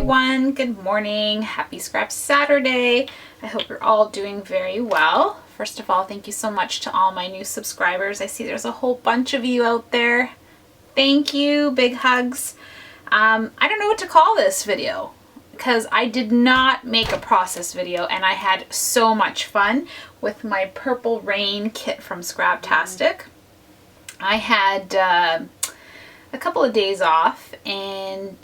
everyone. Good morning. Happy Scrap Saturday. I hope you're all doing very well. First of all, thank you so much to all my new subscribers. I see there's a whole bunch of you out there. Thank you. Big hugs. I don't know what to call this video because I did not make a process video and I had so much fun with my Purple Rain kit from Scraptastic. I had a couple of days off and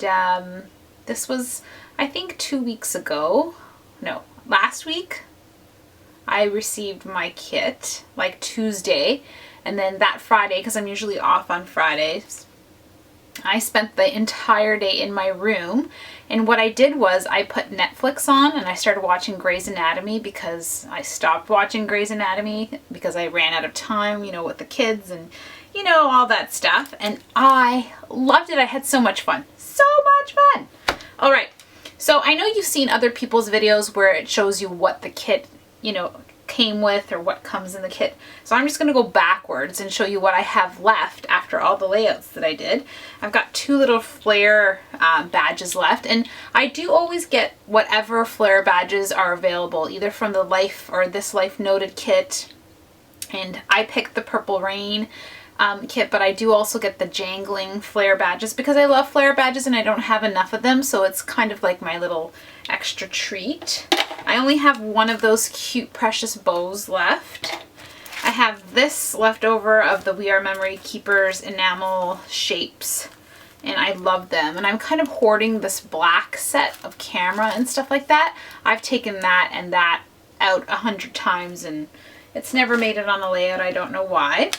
this was, I think, 2 weeks ago. No, last week I received my kit, like Tuesday, and then that Friday, because I'm usually off on Fridays, I spent the entire day in my room, and what I did was I put Netflix on and I started watching Grey's Anatomy because I stopped watching Grey's Anatomy because I ran out of time, you know, with the kids and, you know, all that stuff, and I loved it. I had so much fun. So much fun! All right, so I know you've seen other people's videos where it shows you what the kit, you know, came with or what comes in the kit. So I'm just going to go backwards and show you what I have left after all the layouts that I did. I've got two little flare badges left, and I do always get whatever flare badges are available, either from the Life or This Life Noted kit, and I picked the Purple Rain kit, but I do also get the jangling flare badges because I love flare badges and I don't have enough of them, so it's kind of like my little extra treat. I only have one of those cute precious bows left. I have this left over of the We Are Memory Keepers enamel shapes, and I love them, and I'm kind of hoarding this black set of camera and stuff like that. I've taken that and that out 100 times and it's never made it on a layout. I don't know why.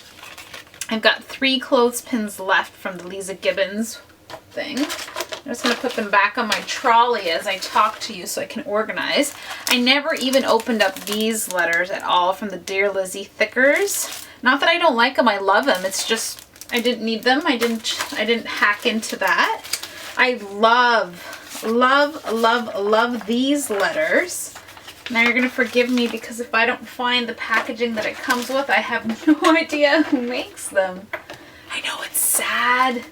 I've got 3 clothespins left from the Lisa Gibbons thing. I'm just going to put them back on my trolley as I talk to you so I can organize. I never even opened up these letters at all from the Dear Lizzie thickers. Not that I don't like them, I love them. It's just I didn't need them. I didn't hack into that. I love, love, love, love these letters. Now you're going to forgive me because if I don't find the packaging that it comes with, I have no idea who makes them. I know, it's sad.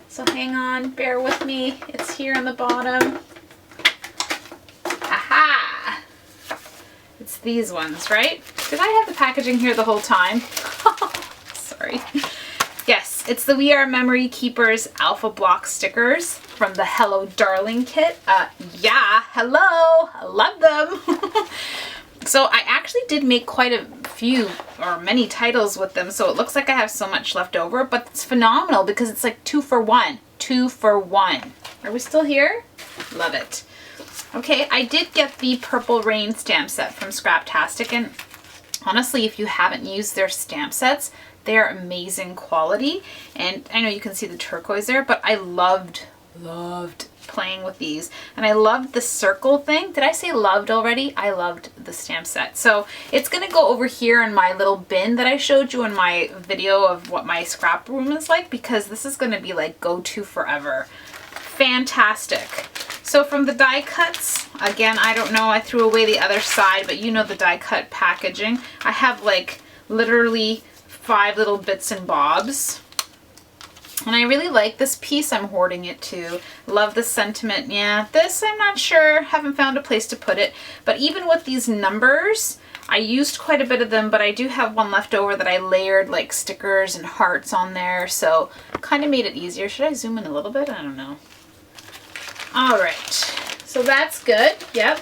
So hang on, bear with me. It's here on the bottom. Aha! It's these ones, right? Did I have the packaging here the whole time? Sorry. Yes, it's the We Are Memory Keepers Alpha Block stickers from the Hello Darling kit. Yeah, hello! I love them! So I actually did make quite a few or many titles with them, so it looks like I have so much left over, but it's phenomenal because it's like 2 for 1. 2 for 1. Are we still here? Love it. Okay, I did get the Purple Rain stamp set from Scraptastic, and honestly, if you haven't used their stamp sets, they're amazing quality, and I know you can see the turquoise there, but I loved playing with these, and I loved the circle thing. Did I say loved already? I loved the stamp set. So it's gonna go over here in my little bin that I showed you in my video of what my scrap room is like, because this is gonna be like go-to forever. Fantastic. So from the die cuts, again, I don't know, I threw away the other side, but you know the die cut packaging. I have like literally 5 little bits and bobs. And I really like this piece. I'm hoarding it too. Love the sentiment. Yeah, this I'm not sure. Haven't found a place to put it. But even with these numbers, I used quite a bit of them, but I do have one left over that I layered like stickers and hearts on there. So kind of made it easier. Should I zoom in a little bit? I don't know. All right. So that's good. Yep.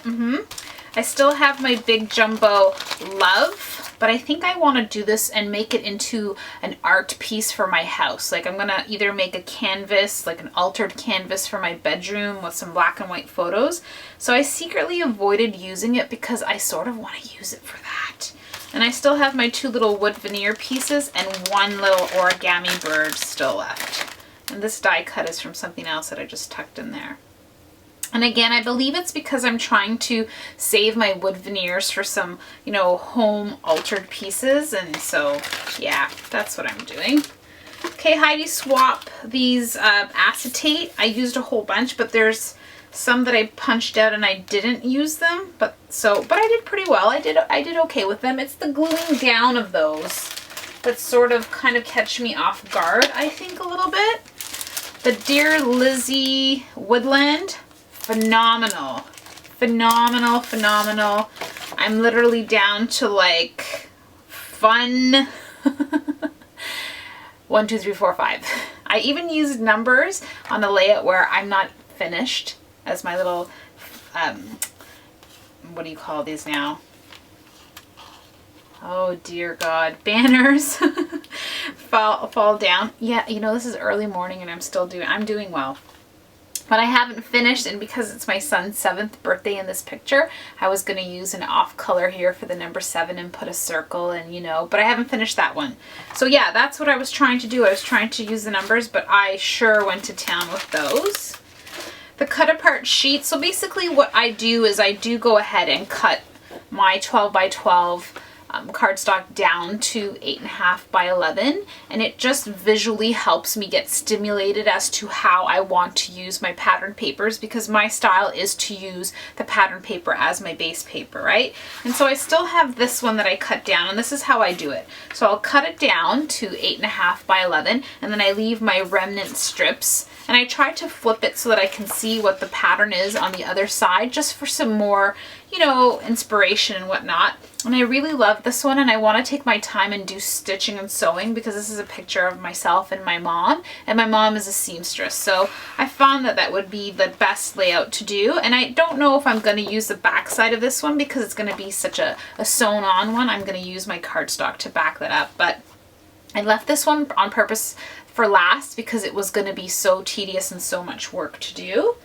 I still have my big jumbo love, but I think I want to do this and make it into an art piece for my house. Like I'm going to either make a canvas, like an altered canvas for my bedroom with some black and white photos. So I secretly avoided using it because I sort of want to use it for that. And I still have my 2 little wood veneer pieces and 1 little origami bird still left. And this die cut is from something else that I just tucked in there. And again, I believe it's because I'm trying to save my wood veneers for some, you know, home altered pieces. And so, yeah, that's what I'm doing. Okay, Heidi Swap these acetate. I used a whole bunch, but there's some that I punched out and I didn't use them. But I did pretty well. I did okay with them. It's the gluing down of those that sort of kind of catch me off guard, I think, a little bit. The Dear Lizzie Woodland. phenomenal. Phenomenal, phenomenal. I'm literally down to like fun 1, 2, 3, 4, 5. I even used numbers on the layout where I'm not finished as my little, what do you call these now? Oh dear God, banners fall down. Yeah, you know, this is early morning and I'm doing well. But I haven't finished, and because it's my son's 7th birthday in this picture, I was going to use an off color here for the number 7 and put a circle and, you know, but I haven't finished that one. So yeah, that's what I was trying to do. I was trying to use the numbers, but I sure went to town with those. The cut apart sheet. So basically what I do is I do go ahead and cut my 12 by 12 cardstock down to 8.5 by 11, and it just visually helps me get stimulated as to how I want to use my pattern papers, because my style is to use the pattern paper as my base paper, right? And so I still have this one that I cut down, and this is how I do it. So I'll cut it down to 8.5 by 11, and then I leave my remnant strips, and I try to flip it so that I can see what the pattern is on the other side, just for some more, you know, inspiration and whatnot. And I really love this one, and I want to take my time and do stitching and sewing, because this is a picture of myself and my mom is a seamstress. So I found that that would be the best layout to do, and I don't know if I'm going to use the back side of this one because it's going to be such a sewn on one. I'm going to use my cardstock to back that up, but I left this one on purpose for last because it was going to be so tedious and so much work to do.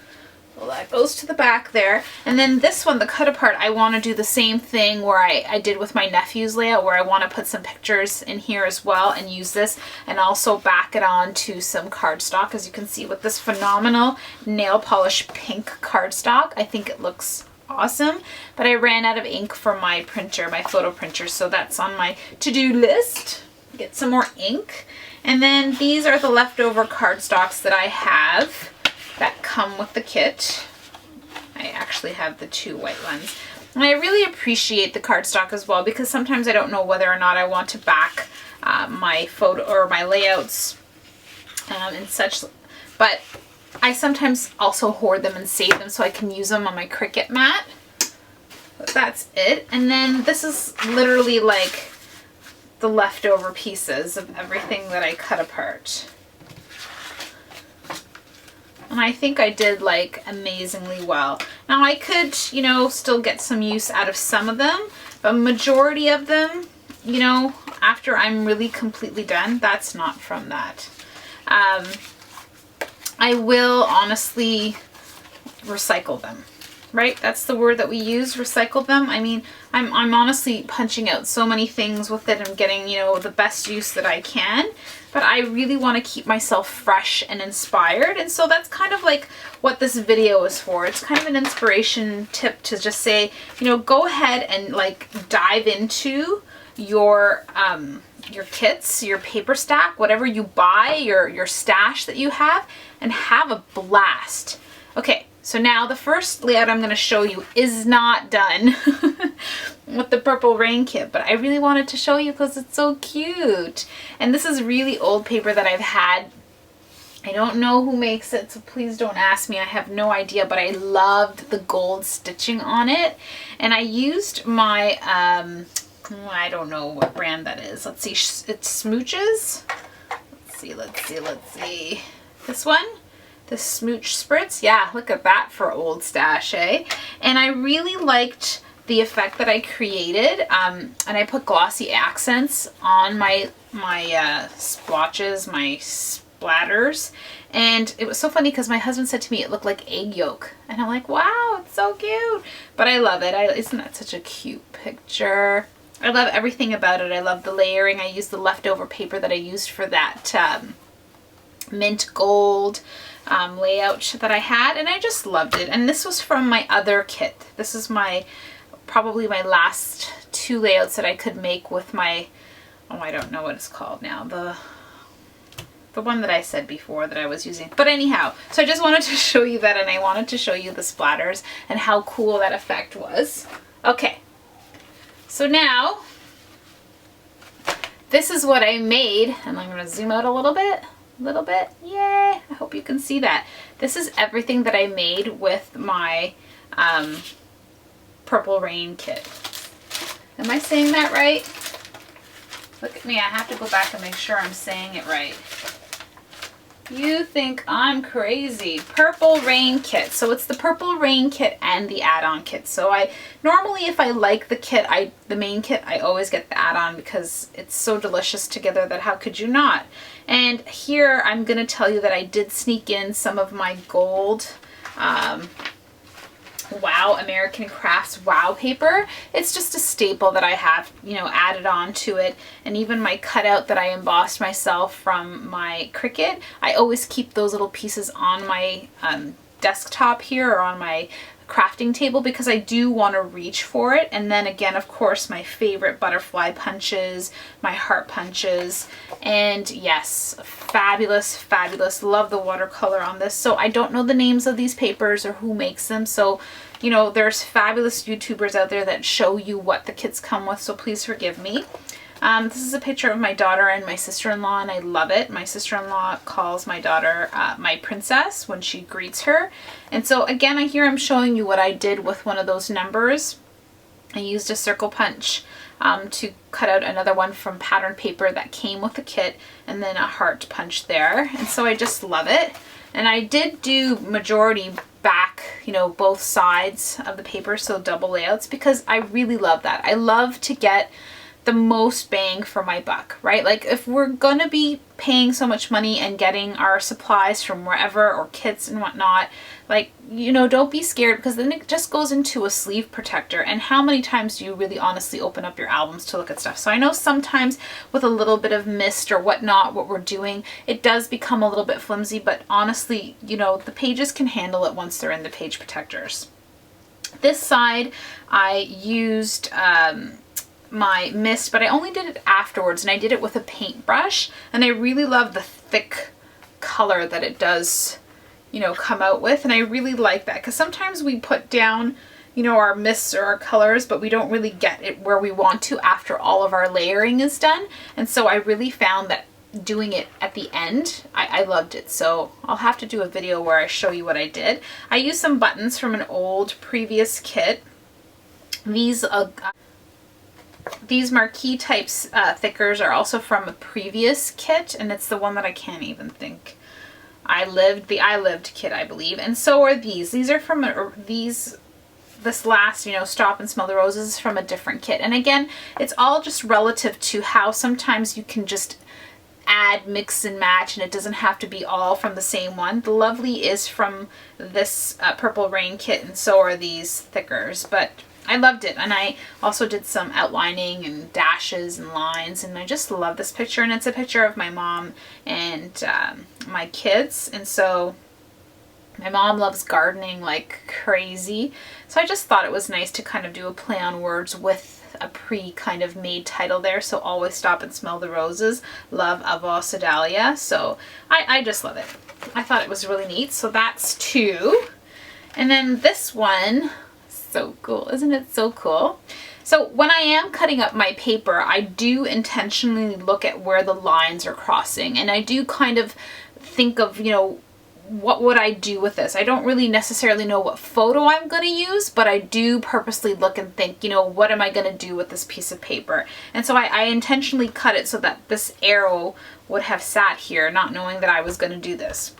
Well, that goes to the back there. And then this one, the cut apart, I want to do the same thing where I did with my nephew's layout, where I want to put some pictures in here as well and use this, and also back it on to some cardstock, as you can see with this phenomenal nail polish pink cardstock. I think it looks awesome, but I ran out of ink for my printer, my photo printer, so that's on my to-do list. Get some more ink. And then these are the leftover cardstocks that I have that come with the kit. I actually have the 2 white ones. And I really appreciate the cardstock as well, because sometimes I don't know whether or not I want to back my photo or my layouts and such, but I sometimes also hoard them and save them so I can use them on my Cricut mat. But that's it. And then this is literally like the leftover pieces of everything that I cut apart. And I think I did like amazingly well. Now I could, you know, still get some use out of some of them, but majority of them, you know, after I'm really completely done, that's not from that. I will honestly recycle them, right? That's the word that we use, recycle them. I mean, I'm honestly punching out so many things with it and getting, you know, the best use that I can. But I really want to keep myself fresh and inspired. And so that's kind of like what this video is for. It's kind of an inspiration tip to just say, you know, go ahead and like dive into your kits, your paper stack, whatever you buy, your stash that you have a blast. Okay, so now the first layout I'm going to show you is not done with the Purple Rain kit, but I really wanted to show you because it's so cute. And this is really old paper that I've had. I don't know who makes it, so please don't ask me. I have no idea, but I loved the gold stitching on it. And I used my, I don't know what brand that is. Let's see, it's Smooches. Let's see. This one? The Smooch Spritz. Yeah, look at that for old stash, eh? And I really liked the effect that I created, and I put glossy accents on my splotches, my splatters, and it was so funny because my husband said to me it looked like egg yolk, and I'm like, wow, it's so cute. But I love it. Isn't that such a cute picture? I love everything about it. I love the layering. I used the leftover paper that I used for that mint gold layout that I had, and I just loved it. And this was from my other kit. This is probably my last 2 layouts that I could make with my, oh, I don't know what it's called now, the one that I said before that I was using. But anyhow, so I just wanted to show you that, and I wanted to show you the splatters and how cool that effect was. Okay, so now this is what I made, and I'm going to zoom out a little bit. A little bit. Yay! I hope you can see that. This is everything that I made with my Purple Rain kit. Am I saying that right? Look at me, I have to go back and make sure I'm saying it right. You think I'm crazy. Purple Rain kit. So it's the Purple Rain kit and the add-on kit. So I normally, if I like the kit, the main kit, I always get the add-on because it's so delicious together that how could you not? And here I'm gonna tell you that I did sneak in some of my gold Wow American Crafts Wow paper. It's just a staple that I have, you know, added on to it. And even my cutout that I embossed myself from my Cricut, I always keep those little pieces on my desktop here or on my crafting table because I do want to reach for it. And then again, of course, my favorite butterfly punches, my heart punches, and yes, fabulous, fabulous. Love the watercolor on this. So I don't know the names of these papers or who makes them. So, you know, there's fabulous YouTubers out there that show you what the kits come with. So please forgive me. This is a picture of my daughter and my sister-in-law, and I love it. My sister-in-law calls my daughter my princess when she greets her. And so again, here I'm showing you what I did with one of those numbers. I used a circle punch to cut out another one from pattern paper that came with the kit, and then a heart punch there. And so I just love it. And I did do majority back, you know, both sides of the paper, so double layouts, because I really love that. I love to get the most bang for my buck, right? Like if we're gonna be paying so much money and getting our supplies from wherever or kits and whatnot, like, you know, don't be scared because then it just goes into a sleeve protector. And how many times do you really honestly open up your albums to look at stuff? So I know sometimes with a little bit of mist or whatnot, what we're doing, it does become a little bit flimsy, but honestly, you know, the pages can handle it once they're in the page protectors. This side I used my mist, but I only did it afterwards, and I did it with a paintbrush, and I really love the thick color that it does, you know, come out with. And I really like that because sometimes we put down, you know, our mists or our colors, but we don't really get it where we want to after all of our layering is done. And so I really found that doing it at the end, I loved it. So I'll have to do a video where I show you what I did. I used some buttons from an old previous kit. These marquee types thickers are also from a previous kit, and it's the one that I can't even think. The I Lived kit, I believe. And so are these. These are from this last, you know, Stop and Smell the Roses is from a different kit. And again, it's all just relative to how sometimes you can just add, mix and match, and it doesn't have to be all from the same one. The Lovely is from this Purple Rain kit, and so are these thickers. But I loved it, and I also did some outlining and dashes and lines, and I just love this picture. And it's a picture of my mom and my kids, and so my mom loves gardening like crazy, so I just thought it was nice to kind of do a play on words with a kind of made title there. So Always Stop and Smell the Roses, Love Avo Sedalia. So I just love it. I thought it was really neat. So that's two. And then this one, so cool. Isn't it so cool? So when I am cutting up my paper, I do intentionally look at where the lines are crossing, and I do kind of think of, you know, what would I do with this? I don't really necessarily know what photo I'm going to use, but I do purposely look and think, you know, what am I going to do with this piece of paper? And so I intentionally cut it so that this arrow would have sat here, not knowing that I was going to do this.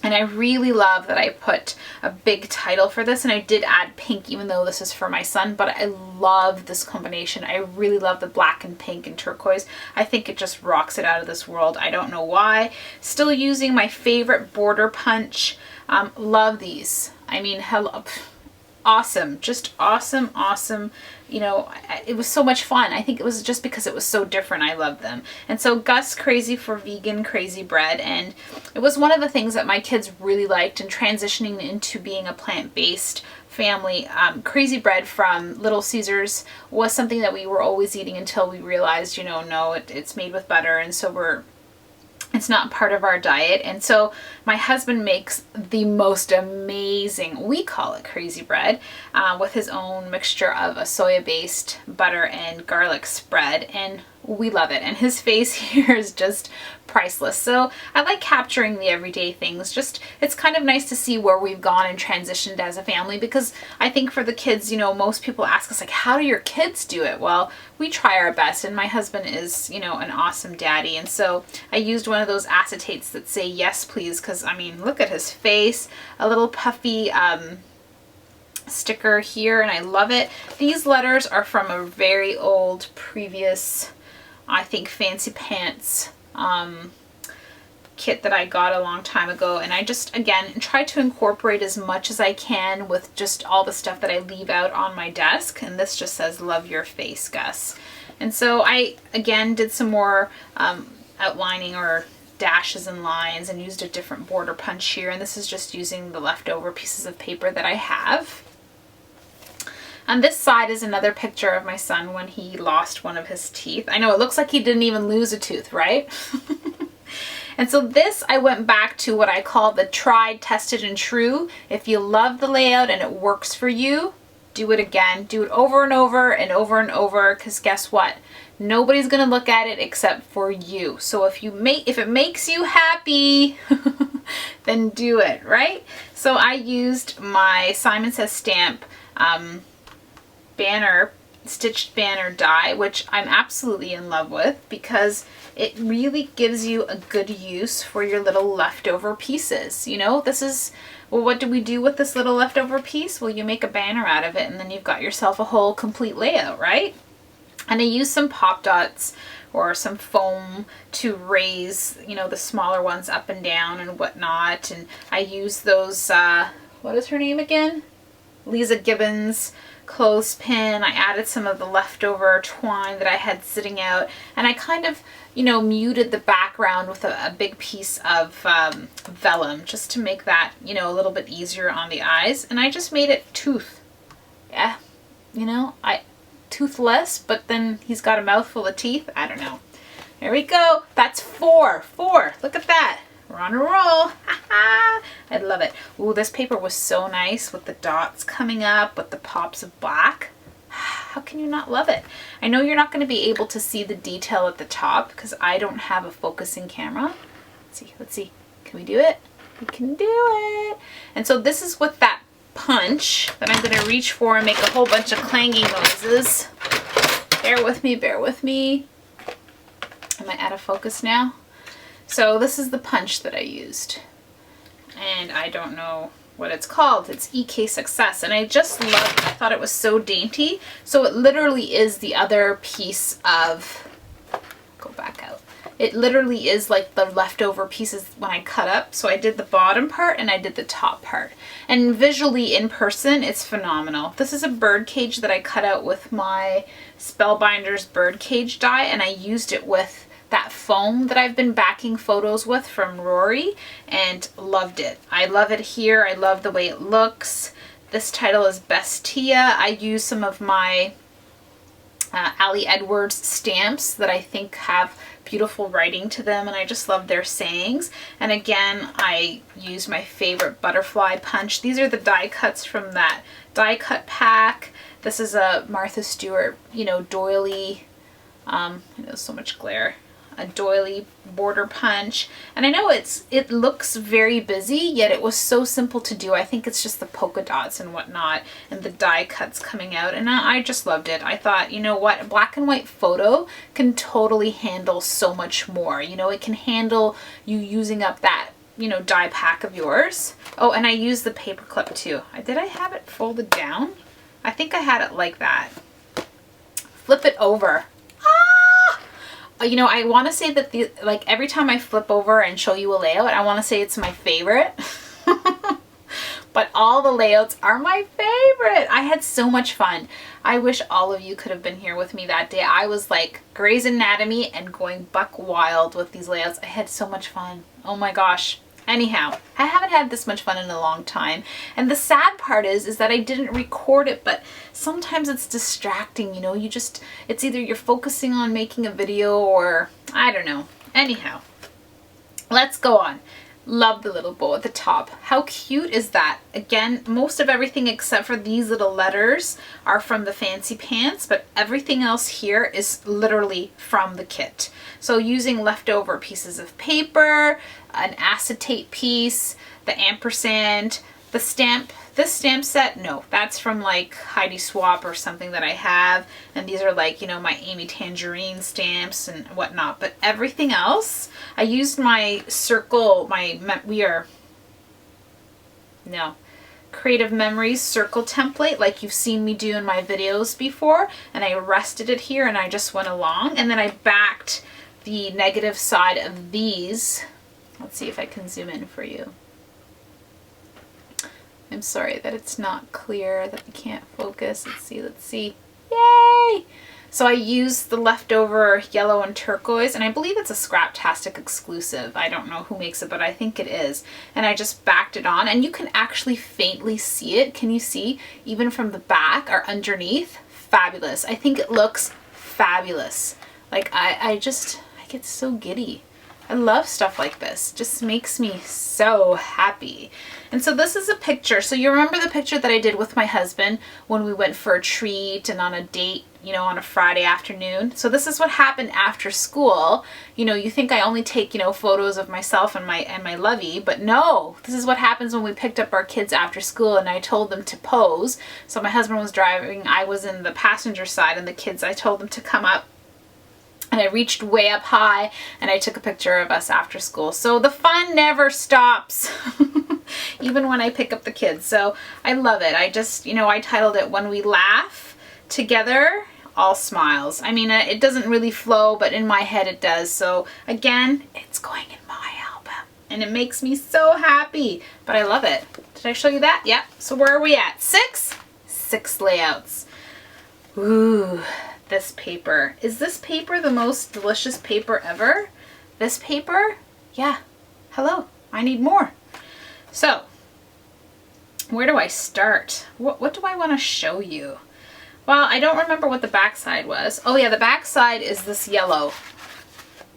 And I really love that I put a big title for this, and I did add pink even though this is for my son, but I love this combination. I really love the black and pink and turquoise. I think it just rocks it out of this world. I don't know why. Still using my favorite border punch. Love these. I mean, hello. Awesome. Just awesome, awesome. You know, it was so much fun. I think it was just because it was so different. I love them. And so Gus Crazy for Vegan Crazy Bread, and it was one of the things that my kids really liked, and transitioning into being a plant-based family. Crazy bread from Little Caesars was something that we were always eating until we realized, you know, no, it's made with butter, and so it's not part of our diet. And so my husband makes the most amazing, we call it crazy bread, with his own mixture of a soya-based butter and garlic spread. And we love it. And his face here is just priceless. So I like capturing the everyday things. Just, it's kind of nice to see where we've gone and transitioned as a family, because I think for the kids, you know, most people ask us like, how do your kids do it? Well, we try our best, and my husband is, you know, an awesome daddy. And so I used one of those acetates that say yes please, because I mean, look at his face, a little puffy sticker here, and I love it. These letters are from a very old previous, I think, Fancy Pants kit that I got a long time ago, and I just, again, try to incorporate as much as I can with just all the stuff that I leave out on my desk. And this just says, love your face, Gus. And so I, again, did some more outlining or dashes and lines, and used a different border punch here. And this is just using the leftover pieces of paper that I have. On this side is another picture of my son when he lost one of his teeth. I know it looks like he didn't even lose a tooth, right? And so this, I went back to what I call the tried, tested, and true. If you love the layout and it works for you, do it again. Do it over and over and over and over, because guess what? Nobody's gonna look at it except for you. So if it makes you happy, then do it, right? So I used my Simon Says Stamp stitched banner die, which I'm absolutely in love with, because it really gives you a good use for your little leftover pieces. You know, this is, well, what do we do with this little leftover piece? Well, you make a banner out of it, and then you've got yourself a whole complete layout, right? And I used some pop dots or some foam to raise, you know, the smaller ones up and down and whatnot. And I used those, what is her name again? Lisa Gibbons clothespin. I added some of the leftover twine that I had sitting out, and I kind of, you know, muted the background with a big piece of vellum, just to make that, you know, a little bit easier on the eyes. And I just made it tooth. Yeah, you know, toothless, but then he's got a mouthful of teeth. I don't know. There we go. That's four. Look at that. We're on a roll. I love it. Ooh, this paper was so nice with the dots coming up with the pops of black. How can you not love it? I know you're not going to be able to see the detail at the top because I don't have a focusing camera. Let's see. Can we do it? We can do it. And so this is with that punch that I'm going to reach for and make a whole bunch of clanging noises. Bear with me. Am I out of focus now? So this is the punch that I used, and I don't know what it's called. It's EK Success, and I just loved it. I thought it was so dainty. So it literally is the other piece of, go back out. It literally is like the leftover pieces when I cut up. So I did the bottom part and I did the top part. And visually in person, it's phenomenal. This is a bird cage that I cut out with my Spellbinders bird cage die, and I used it with that foam that I've been backing photos with from Rory, and loved it. I love it here. I love the way it looks. This title is Bestia. I use some of my Ali Edwards stamps that I think have beautiful writing to them, and I just love their sayings. And again, I use my favorite butterfly punch. These are the die cuts from that die cut pack. This is a Martha Stewart, you know, doily, I know so much glare, a doily border punch. And I know it looks very busy, yet it was so simple to do. I think it's just the polka dots and whatnot and the die cuts coming out, and I just loved it. I thought, you know what, a black and white photo can totally handle so much more. You know, it can handle you using up that, you know, die pack of yours. Oh, and I used the paper clip too. Did I have it folded down? I think I had it like that. Flip it over. You know, I want to say that like every time I flip over and show you a layout, I want to say it's my favorite. But all the layouts are my favorite. I had so much fun. I wish all of you could have been here with me that day. I was like Grey's Anatomy and going buck wild with these layouts. I had so much fun. Oh my gosh. Anyhow, I haven't had this much fun in a long time. And the sad part is that I didn't record it, but sometimes it's distracting, you know, it's either you're focusing on making a video or I don't know. Anyhow, let's go on. Love the little bow at the top. How cute is that? Again, most of everything except for these little letters are from the Fancy Pants, but everything else here is literally from the kit. So using leftover pieces of paper, an acetate piece, the ampersand, the stamp. This stamp set, no, that's from like Heidi Swap or something that I have. And these are like, you know, my Amy Tangerine stamps and whatnot. But everything else, I used my circle, Creative Memories circle template like you've seen me do in my videos before. And I rested it here and I just went along. And then I backed the negative side of these. Let's see if I can zoom in for you. I'm sorry that it's not clear, that I can't focus. Let's see. Yay! So I used the leftover yellow and turquoise, and I believe it's a Scraptastic exclusive. I don't know who makes it, but I think it is. And I just backed it on, and you can actually faintly see it. Can you see? Even from the back or underneath. Fabulous. I think it looks fabulous. Like, I get so giddy. I love stuff like this. Just makes me so happy. And so this is a picture. So you remember the picture that I did with my husband when we went for a treat and on a date, you know, on a Friday afternoon. So this is what happened after school. You know, you think I only take, you know, photos of myself and my lovey, but no, this is what happens when we picked up our kids after school and I told them to pose. So my husband was driving, I was in the passenger side, and the kids, I told them to come up. And I reached way up high and I took a picture of us after school. So the fun never stops, even when I pick up the kids. So I love it. I just, you know, I titled it When We Laugh Together, All Smiles. I mean, it doesn't really flow, but in my head it does. So again, it's going in my album and it makes me so happy, but I love it. Did I show you that? Yep. So where are we at? 6 layouts. Ooh. This paper. Is this paper the most delicious paper ever? This paper? Yeah. Hello. I need more. So, where do I start? What do I want to show you? Well, I don't remember what the back side was. Oh yeah, the back side is this yellow.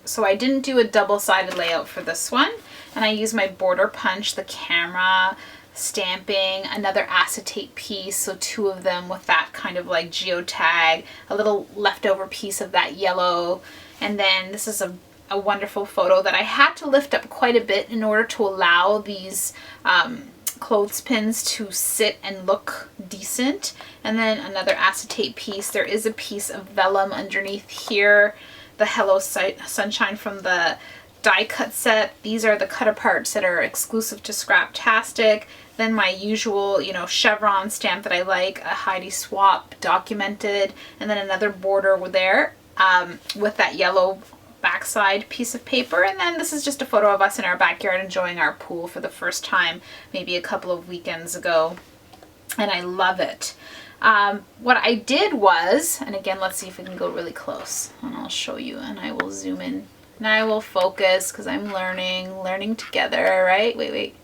So I didn't do a double-sided layout for this one. And I used my border punch, the camera, stamping, another acetate piece, so 2 of them with that kind of like geotag, a little leftover piece of that yellow, and then this is a wonderful photo that I had to lift up quite a bit in order to allow these clothespins to sit and look decent. And then another acetate piece. There is a piece of vellum underneath here, the Hello Sunshine from the die cut set. These are the cut aparts that are exclusive to Scraptastic. Then my usual, you know, chevron stamp that I like, a Heidi Swap documented, and then another border there with that yellow backside piece of paper. And then this is just a photo of us in our backyard enjoying our pool for the first time, maybe a couple of weekends ago. And I love it. What I did was, and again, let's see if we can go really close, and I'll show you, and I will zoom in. And I will focus because I'm learning together, right? Wait.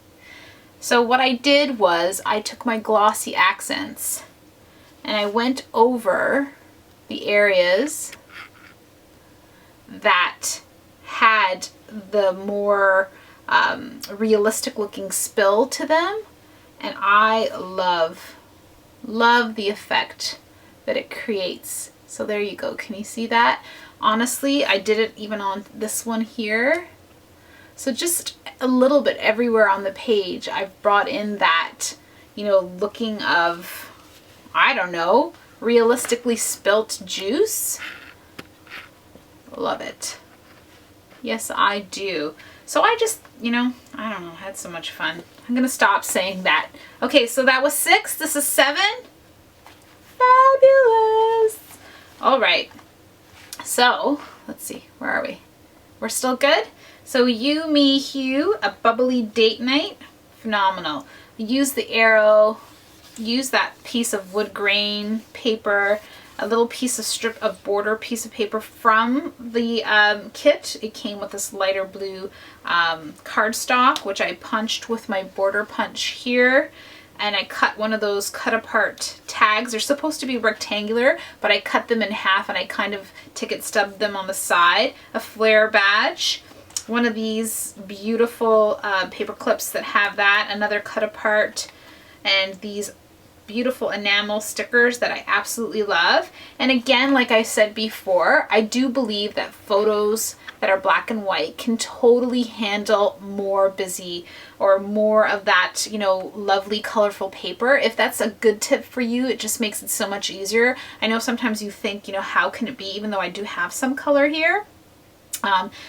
So what I did was I took my glossy accents and I went over the areas that had the more realistic looking spill to them. And I love the effect that it creates. So there you go. Can you see that? Honestly, I did it even on this one here. So just a little bit everywhere on the page, I've brought in that, you know, looking of, I don't know, realistically spilt juice. Love it. Yes, I do. So I just, you know, I don't know, had so much fun. I'm going to stop saying that. Okay, so that was 6. This is 7. Fabulous. All right. So, let's see. Where are we? We're still good? So You, Me, Hugh, a bubbly date night. Phenomenal. Use the arrow. Use that piece of wood grain paper. A little piece of strip of border piece of paper from the kit. It came with this lighter blue cardstock, which I punched with my border punch here. And I cut one of those cut apart tags. They're supposed to be rectangular, but I cut them in half and I kind of ticket stubbed them on the side. A flare badge one of these beautiful paper clips that have that, another cut apart, and these beautiful enamel stickers that I absolutely love. And again, like I said before, I do believe that photos that are black and white can totally handle more busy or more of that, you know, lovely colorful paper. If that's a good tip for you, it just makes it so much easier. I know sometimes you think, you know, how can it be, even though I do have some color here.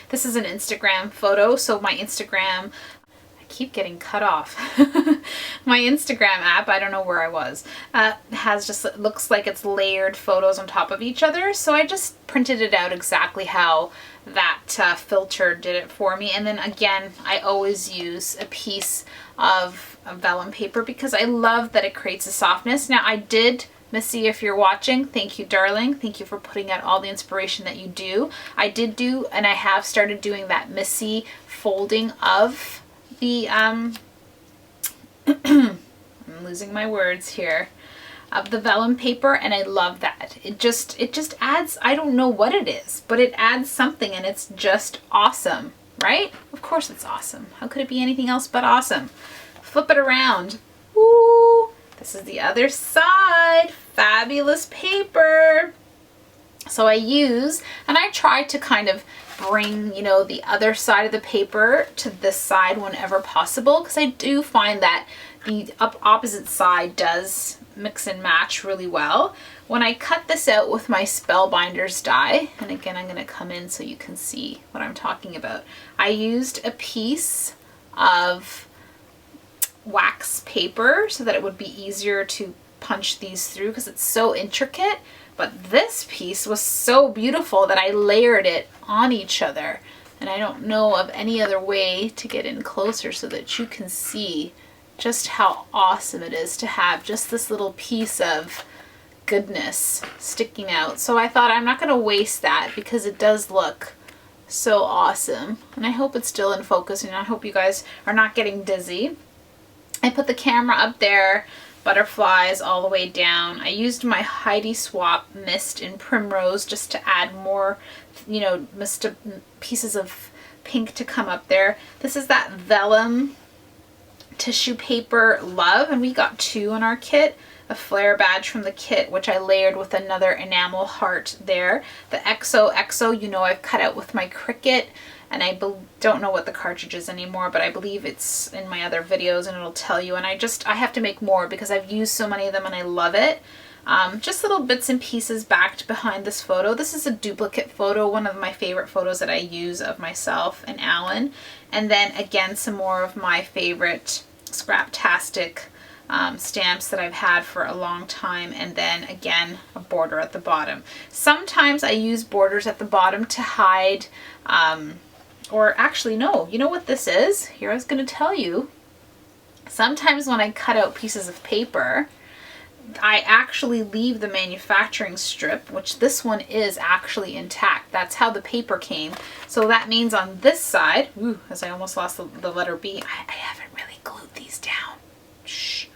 This is an Instagram photo, so my Instagram, keep getting cut off. My Instagram app, I don't know where I was, has just, it looks like it's layered photos on top of each other. So I just printed it out exactly how that filter did it for me. And then again, I always use a piece of vellum paper because I love that it creates a softness. Now I did, Missy, if you're watching, thank you, darling. Thank you for putting out all the inspiration that you do. I did do, and I have started doing that Missy folding of the, I'm losing my words here, of the vellum paper, and I love that. It just adds, I don't know what it is, but it adds something, and it's just awesome, right? Of course it's awesome. How could it be anything else but awesome? Flip it around. Woo! This is the other side. Fabulous paper. So I use, and I try to kind of bring, you know, the other side of the paper to this side whenever possible, because I do find that the opposite side does mix and match really well. When I cut this out with my Spellbinders die, and again I'm going to come in so you can see what I'm talking about, I used a piece of wax paper so that it would be easier to punch these through because it's so intricate. But this piece was so beautiful that I layered it on each other. And I don't know of any other way to get in closer so that you can see just how awesome it is to have just this little piece of goodness sticking out. So I thought I'm not going to waste that because it does look so awesome. And I hope it's still in focus, and I hope you guys are not getting dizzy. I put the camera up there, butterflies all the way down. I used my Heidi Swap mist in Primrose just to add more, you know, pieces of pink to come up there. This is that vellum tissue paper Love, and we got 2 in our kit. A flare badge from the kit, which I layered with another enamel heart there. The XO, you know, I've cut out with my Cricut, and I don't know what the cartridge is anymore, but I believe it's in my other videos and it'll tell you. And I have to make more because I've used so many of them and I love it. Just little bits and pieces backed behind this photo. This is a duplicate photo, one of my favorite photos that I use of myself and Alan. And then again, some more of my favorite Scraptastic stamps that I've had for a long time, and then again a border at the bottom. Sometimes I use borders at the bottom to hide, or actually no, you know what this is? Here I was going to tell you. Sometimes when I cut out pieces of paper, I actually leave the manufacturing strip, which this one is actually intact. That's how the paper came. So that means on this side, ooh, as I almost lost the letter B, I haven't really glued these down. Shh.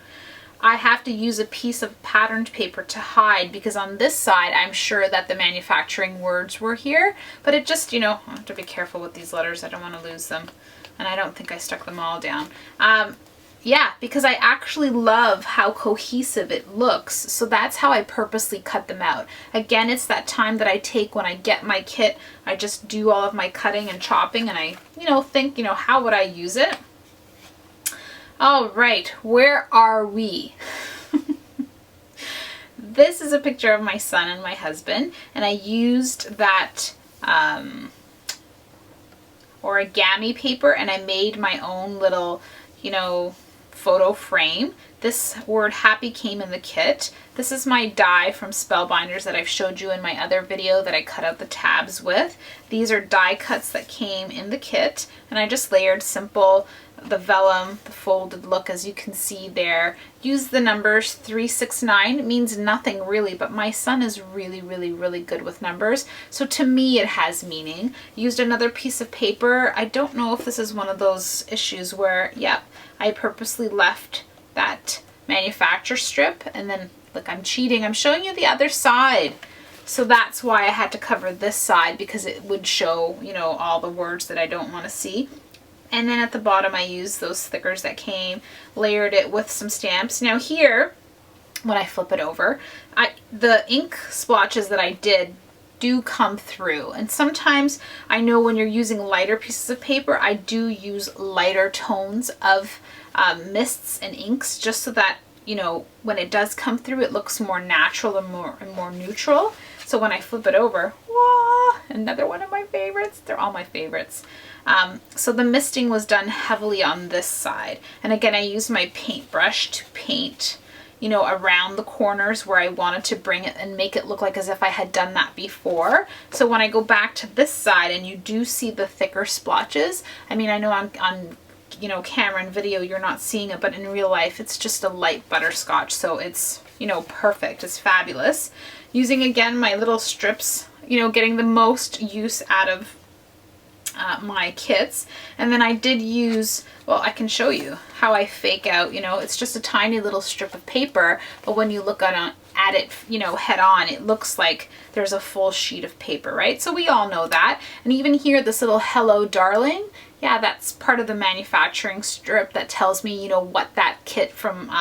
I have to use a piece of patterned paper to hide, because on this side I'm sure that the manufacturing words were here, but it just, you know, I have to be careful with these letters. I don't want to lose them, and I don't think I stuck them all down. Yeah, because I actually love how cohesive it looks, so that's how I purposely cut them out. Again, it's that time that I take when I get my kit. I just do all of my cutting and chopping, and I, you know, think, you know, how would I use it? All right, where are we? This is a picture of my son and my husband, and I used that origami paper, and I made my own little, you know, photo frame. This word happy came in the kit. This is my die from Spellbinders that I've showed you in my other video that I cut out the tabs with. These are die cuts that came in the kit, and I just layered simple, the vellum, the folded look, as you can see there. Use the numbers 369. It means nothing really, but my son is really, really, really good with numbers. So to me, it has meaning. Used another piece of paper. I don't know if this is one of those issues where, yeah, I purposely left that manufacturer strip, and then look, I'm cheating. I'm showing you the other side. So that's why I had to cover this side, because it would show, you know, all the words that I don't want to see. And then at the bottom I used those stickers that came, layered it with some stamps. Now here, when I flip it over, the ink splotches that I did do come through, and sometimes I know when you're using lighter pieces of paper, I do use lighter tones of mists and inks, just so that, you know, when it does come through, it looks more natural and more neutral. So when I flip it over, wah, another one of my favorites. They're all my favorites. So the misting was done heavily on this side, and again I used my paintbrush to paint, you know, around the corners where I wanted to bring it and make it look like as if I had done that before. So when I go back to this side and you do see the thicker splotches, I mean, I know on you know, camera and video you're not seeing it, but in real life it's just a light butterscotch, so it's, you know, perfect. It's fabulous. Using again my little strips, you know, getting the most use out of my kits. And then I did use, well, I can show you how I fake out, you know, it's just a tiny little strip of paper, but when you look at it, you know, head on, it looks like there's a full sheet of paper, right? So we all know that. And even here, this little hello darling, yeah, that's part of the manufacturing strip that tells me, you know, what that kit from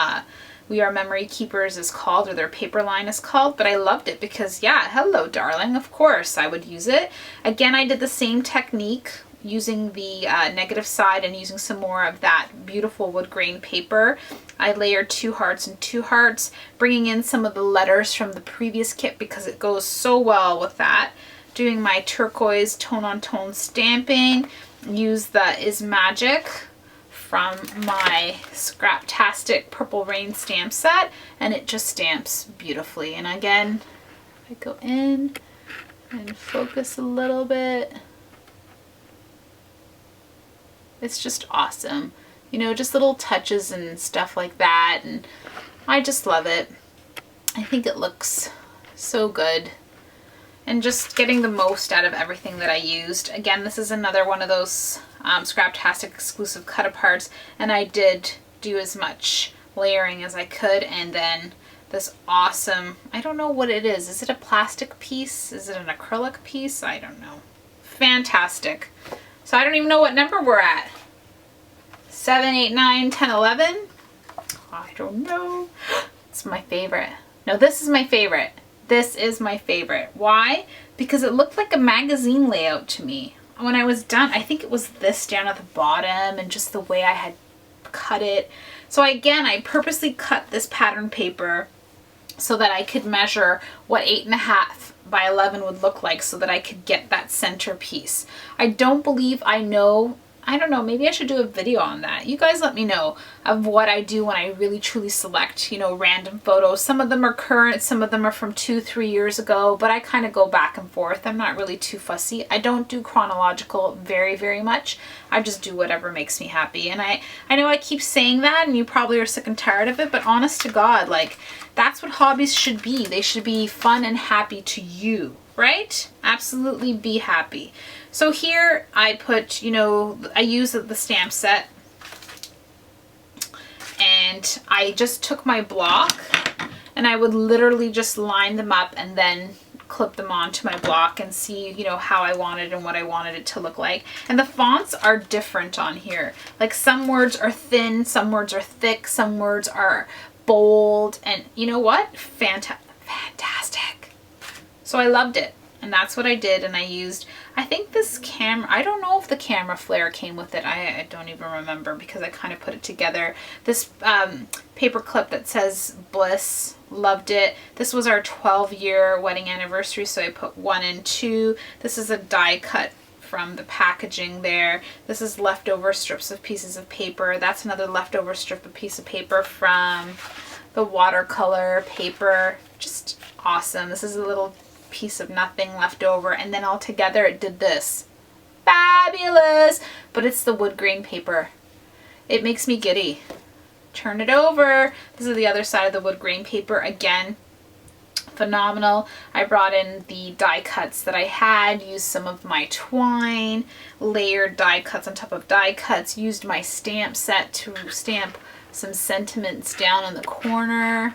We Are Memory Keepers is called, or their paper line is called. But I loved it because, yeah, hello darling, of course I would use it. Again, I did the same technique, using the negative side and using some more of that beautiful wood grain paper. I layered 2 hearts and 2 hearts, bringing in some of the letters from the previous kit because it goes so well with that. Doing my turquoise tone-on-tone stamping. Use the Is Magic from my Scraptastic Purple Rain stamp set, and it just stamps beautifully. And again, I go in and focus a little bit. It's just awesome. You know, just little touches and stuff like that, and I just love it. I think it looks so good. And just getting the most out of everything that I used. Again, this is another one of those Scraptastic exclusive cut-aparts, and I did do as much layering as I could, and then this awesome, I don't know what it is. Is it a plastic piece? Is it an acrylic piece? I don't know. Fantastic. So I don't even know what number we're at. 7, 8, 9, 10, 11? I don't know. It's my favorite. No, this is my favorite. This is my favorite. Why? Because it looked like a magazine layout to me. When I was done, I think it was this down at the bottom and just the way I had cut it. So again, I purposely cut this pattern paper so that I could measure what 8.5 by 11 would look like, so that I could get that center piece. I don't believe I know, I don't know, maybe I should do a video on that. You guys let me know of what I do when I really truly select, you know, random photos. Some of them are current, some of them are from 2-3 years ago, but I kind of go back and forth. I'm not really too fussy. I don't do chronological very much. I just do whatever makes me happy. And I know I keep saying that and you probably are sick and tired of it, but honest to God, like, that's what hobbies should be. They should be fun and happy to you, right? Absolutely be happy. So here I put, you know, I use the stamp set, and I just took my block and I would literally just line them up and then clip them onto my block and see, you know, how I wanted and what I wanted it to look like. And the fonts are different on here. Like, some words are thin, some words are thick, some words are bold, and you know what? Fantastic. So I loved it, and that's what I did. And I used, I think this camera, I don't know if the camera flare came with it. I don't even remember because I kind of put it together. This paper clip that says Bliss, loved it. This was our 12-year wedding anniversary, so I put 1 and 2. This is a die cut from the packaging there. This is leftover strips of pieces of paper. That's another leftover strip of piece of paper from the watercolor paper. Just awesome. This is a little piece of nothing left over, and then all together it did this. Fabulous! But it's the wood grain paper. It makes me giddy. Turn it over. This is the other side of the wood grain paper. Again, phenomenal. I brought in the die cuts that I had, used some of my twine, layered die cuts on top of die cuts, used my stamp set to stamp some sentiments down in the corner,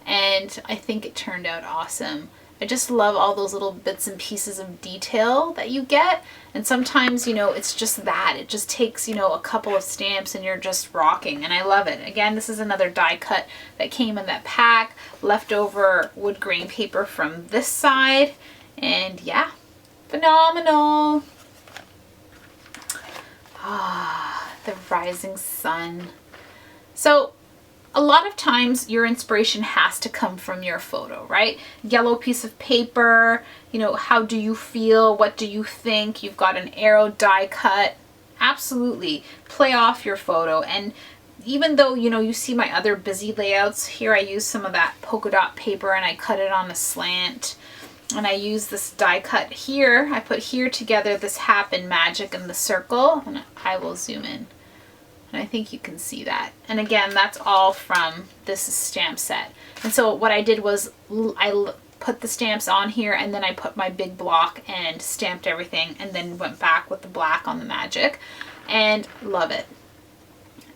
and I think it turned out awesome. I just love all those little bits and pieces of detail that you get. And sometimes, you know, it's just that. It just takes, you know, a couple of stamps and you're just rocking. And I love it. Again, this is another die cut that came in that pack. Leftover wood grain paper from this side. And yeah, phenomenal. Ah, the rising sun. So a lot of times your inspiration has to come from your photo, right? Yellow piece of paper, you know, how do you feel? What do you think? You've got an arrow die cut. Absolutely. Play off your photo. And even though, you know, you see my other busy layouts, here I use some of that polka dot paper and I cut it on a slant. And I use this die cut here. I put here together this Happen Magic in the circle. And I will zoom in. And I think you can see that. And again, that's all from this stamp set. And so what I did was I put the stamps on here and then I put my big block and stamped everything and then went back with the black on the magic. And love it.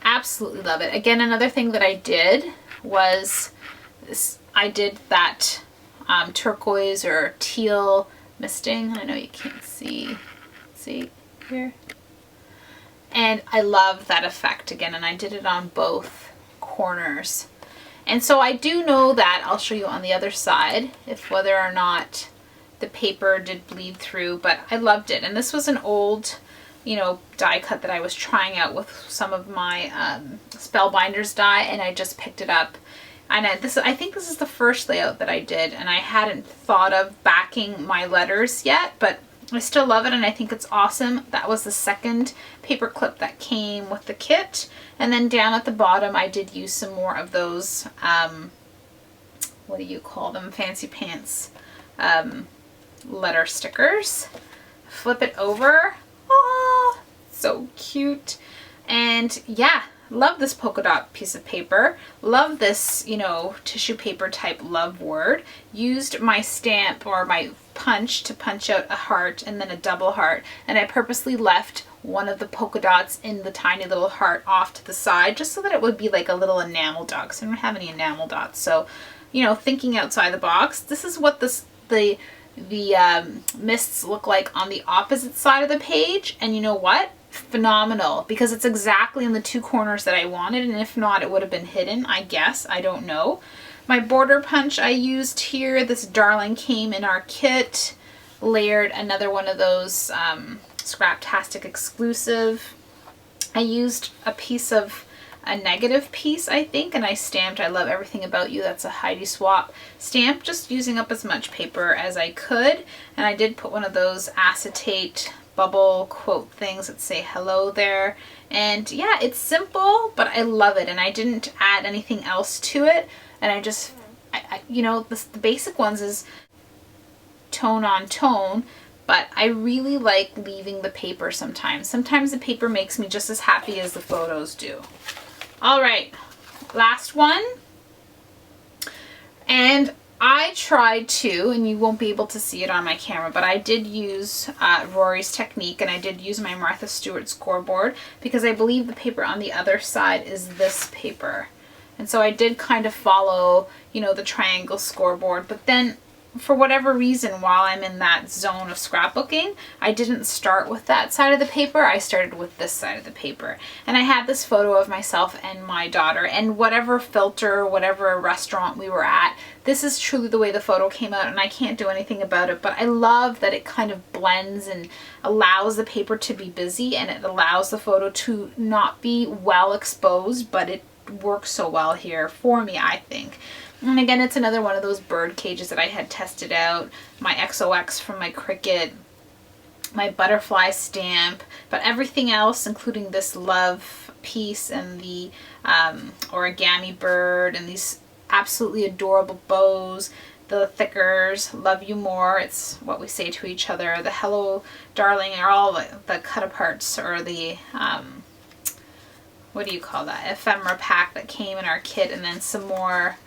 Absolutely love it. Again, another thing that I did was this, I did that turquoise or teal misting. I know you can't see here. And I love that effect again, and I did it on both corners. And so I do know that, I'll show you on the other side, if whether or not the paper did bleed through, but I loved it. And this was an old, you know, die cut that I was trying out with some of my Spellbinders die, and I just picked it up. And I think this is the first layout that I did, and I hadn't thought of backing my letters yet, but I still love it and I think it's awesome. That was the second paper clip that came with the kit. And then down at the bottom I did use some more of those, what do you call them, fancy pants letter stickers. Flip it over. Oh, so cute. And yeah, love this polka dot piece of paper. Love this, you know, tissue paper type love word. Used my stamp or my punch to punch out a heart and then a double heart. And I purposely left one of the polka dots in the tiny little heart off to the side just so that it would be like a little enamel dot, because I don't have any enamel dots. So, you know, thinking outside the box, this is what the mists look like on the opposite side of the page. And you know what? Phenomenal, because it's exactly in the two corners that I wanted, and if not it would have been hidden, I guess. I don't know. My border punch I used here, this darling came in our kit. Layered another one of those Scraptastic exclusive. I used a piece of a negative piece, I think, and I stamped I Love Everything About You. That's a Heidi Swap stamp, just using up as much paper as I could. And I did put one of those acetate bubble quote things that say hello there. And yeah, it's simple, but I love it. And I didn't add anything else to it. And I just, you know, the basic ones is tone on tone, but I really like leaving the paper sometimes. Sometimes the paper makes me just as happy as the photos do. All right, last one. And I tried to, and you won't be able to see it on my camera, but I did use Rory's technique, and I did use my Martha Stewart scoreboard because I believe the paper on the other side is this paper. And so I did kind of follow, you know, the triangle scoreboard, but then for whatever reason, while I'm in that zone of scrapbooking, I didn't start with that side of the paper. I started with this side of the paper. And I had this photo of myself and my daughter, and whatever filter, whatever restaurant we were at, this is truly the way the photo came out, and I can't do anything about it, but I love that it kind of blends and allows the paper to be busy, and it allows the photo to not be well exposed, but it works so well here for me, I think. And again, it's another one of those bird cages that I had tested out, my XOX from my Cricut, my butterfly stamp, but everything else, including this love piece and the origami bird and these absolutely adorable bows, the thickers, love you more, it's what we say to each other, the hello darling, are all the cut aparts, or the what do you call that, ephemera pack that came in our kit, and then some more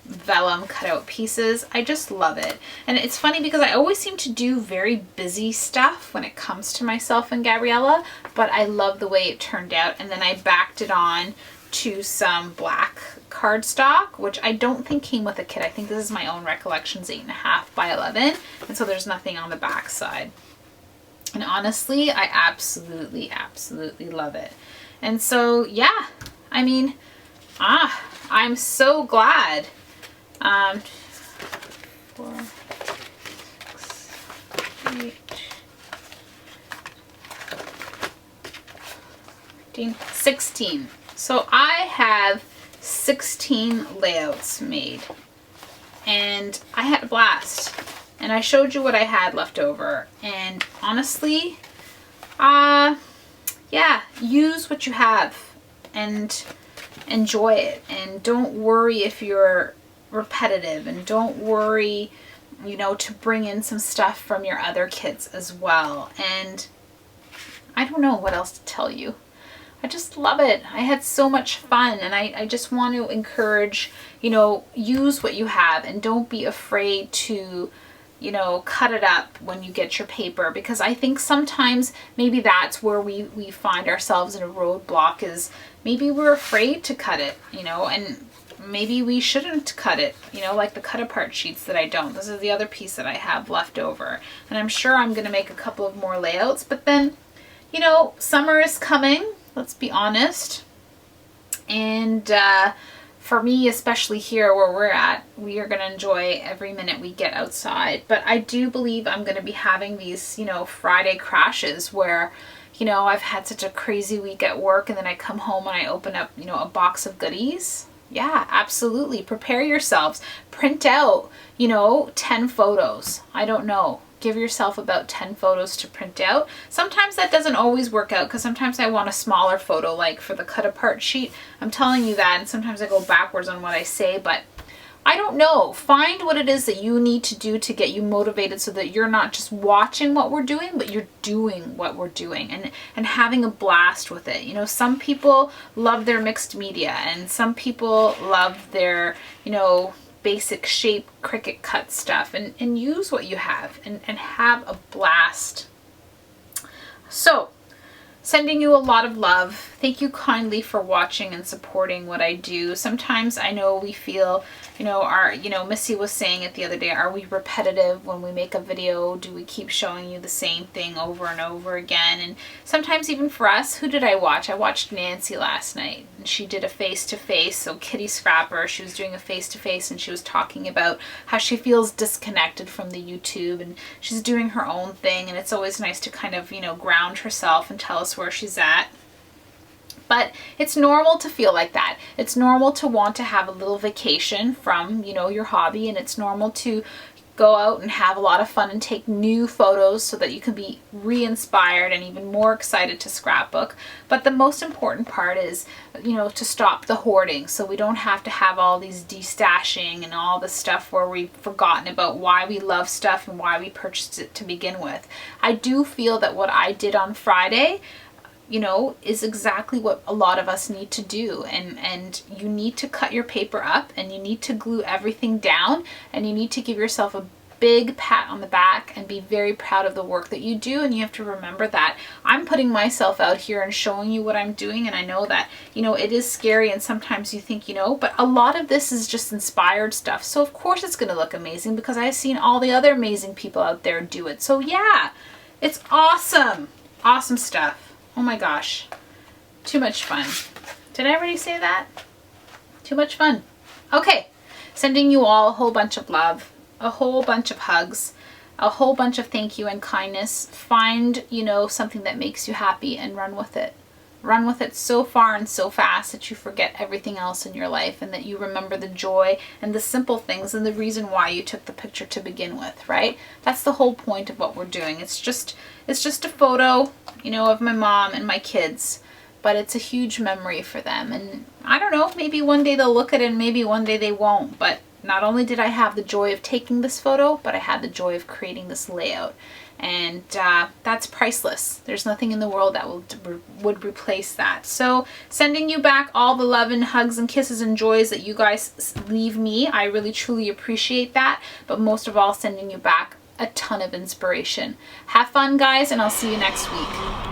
vellum cutout pieces. I just love it. And it's funny because I always seem to do very busy stuff when it comes to myself and Gabriella, but I love the way it turned out. And then I backed it on to some black cardstock, which I don't think came with a kit. I think this is my own recollections, 8.5 by 11. And so there's nothing on the back side. And honestly, I absolutely, absolutely love it. And so, yeah, I mean, I'm so glad. 4, 6, 8, 15, 16. So I have 16 layouts made, and I had a blast, and I showed you what I had left over. And honestly, yeah, use what you have and enjoy it, and don't worry if you're repetitive, and don't worry, you know, to bring in some stuff from your other kits as well. And I don't know what else to tell you. I just love it. I had so much fun, and I just want to encourage, you know, use what you have, and don't be afraid to, you know, cut it up when you get your paper, because I think sometimes maybe that's where we find ourselves in a roadblock, is maybe we're afraid to cut it, you know, and maybe we shouldn't cut it, you know, like the cut apart sheets that I don't. This is the other piece that I have left over, and I'm sure I'm going to make a couple of more layouts. But then, you know, summer is coming. Let's be honest. And for me, especially here where we're at, we are going to enjoy every minute we get outside. But I do believe I'm going to be having these, you know, Friday crashes where, you know, I've had such a crazy week at work, and then I come home and I open up, you know, a box of goodies. Yeah, absolutely. Prepare yourselves. Print out, you know, 10 photos. I don't know. Give yourself about 10 photos to print out. Sometimes that doesn't always work out, because sometimes I want a smaller photo, like for the cut apart sheet. I'm telling you that, and sometimes I go backwards on what I say, but I don't know. Find what it is that you need to do to get you motivated, so that you're not just watching what we're doing, but you're doing what we're doing, and having a blast with it. You know, some people love their mixed media, and some people love their, you know, basic shape Cricut cut stuff, and use what you have, and have a blast. So, sending you a lot of love. Thank you kindly for watching and supporting what I do. Sometimes I know we feel, you know, Missy was saying it the other day, are we repetitive when we make a video? Do we keep showing you the same thing over and over again? And sometimes even for us, who did I watch? I watched Nancy last night, and she did a face-to-face. So Kitty Scrapper, she was doing a face-to-face, and she was talking about how she feels disconnected from the YouTube, and she's doing her own thing, and it's always nice to kind of, you know, ground herself and tell us where she's at. But it's normal to feel like that. It's normal to want to have a little vacation from, you know, your hobby, and it's normal to go out and have a lot of fun and take new photos so that you can be re-inspired and even more excited to scrapbook. But the most important part is, you know, to stop the hoarding, so we don't have to have all these destashing and all the stuff where we've forgotten about why we love stuff and why we purchased it to begin with. I do feel that what I did on Friday, you know, is exactly what a lot of us need to do. And you need to cut your paper up, and you need to glue everything down, and you need to give yourself a big pat on the back and be very proud of the work that you do. And you have to remember that I'm putting myself out here and showing you what I'm doing, and I know that, you know, it is scary, and sometimes you think, you know, but a lot of this is just inspired stuff. So of course it's going to look amazing, because I've seen all the other amazing people out there do it. So yeah, it's awesome. Awesome stuff. Oh my gosh, too much fun. Did I already say that? Too much fun. Okay, sending you all a whole bunch of love, a whole bunch of hugs, a whole bunch of thank you and kindness. Find, you know, something that makes you happy and run with it. Run with it so far and so fast that you forget everything else in your life, and that you remember the joy and the simple things and the reason why you took the picture to begin with, right? That's the whole point of what we're doing. It's just a photo, you know, of my mom and my kids, but it's a huge memory for them. And I don't know, maybe one day they'll look at it and maybe one day they won't, but not only did I have the joy of taking this photo, but I had the joy of creating this layout. And that's priceless. There's nothing in the world that would replace that. So sending you back all the love and hugs and kisses and joys that you guys leave me. I really truly appreciate that. But most of all, sending you back a ton of inspiration. Have fun, guys, and I'll see you next week.